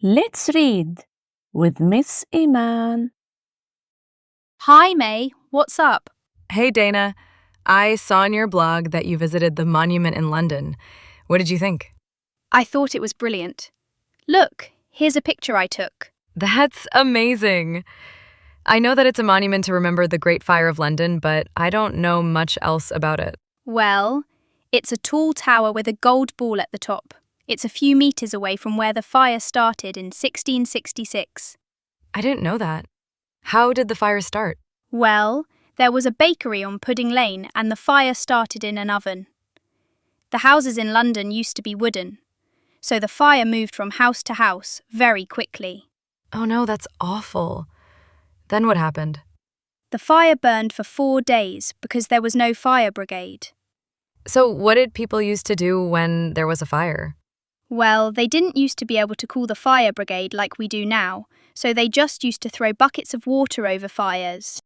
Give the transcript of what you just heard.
Let's read with Miss Eman. Hi, May. What's up? Hey, Dana. I saw on your blog that you visited the monument in London. What did you think? I thought it was brilliant. Look, here's a picture I took. That's amazing. I know that it's a monument to remember the Great Fire of London, but I don't know much else about it. Well, it's a tall tower with a gold ball at the top. It's a few meters away from where the fire started in 1666. I didn't know that. How did the fire start? Well, there was a bakery on Pudding Lane and the fire started in an oven. The houses in London used to be wooden, so the fire moved from house to house very quickly. Oh no, that's awful. Then what happened? The fire burned for 4 days because there was no fire brigade. So what did people used to do when there was a fire? Well, they didn't used to be able to call the fire brigade like we do now, so they just used to throw buckets of water over fires.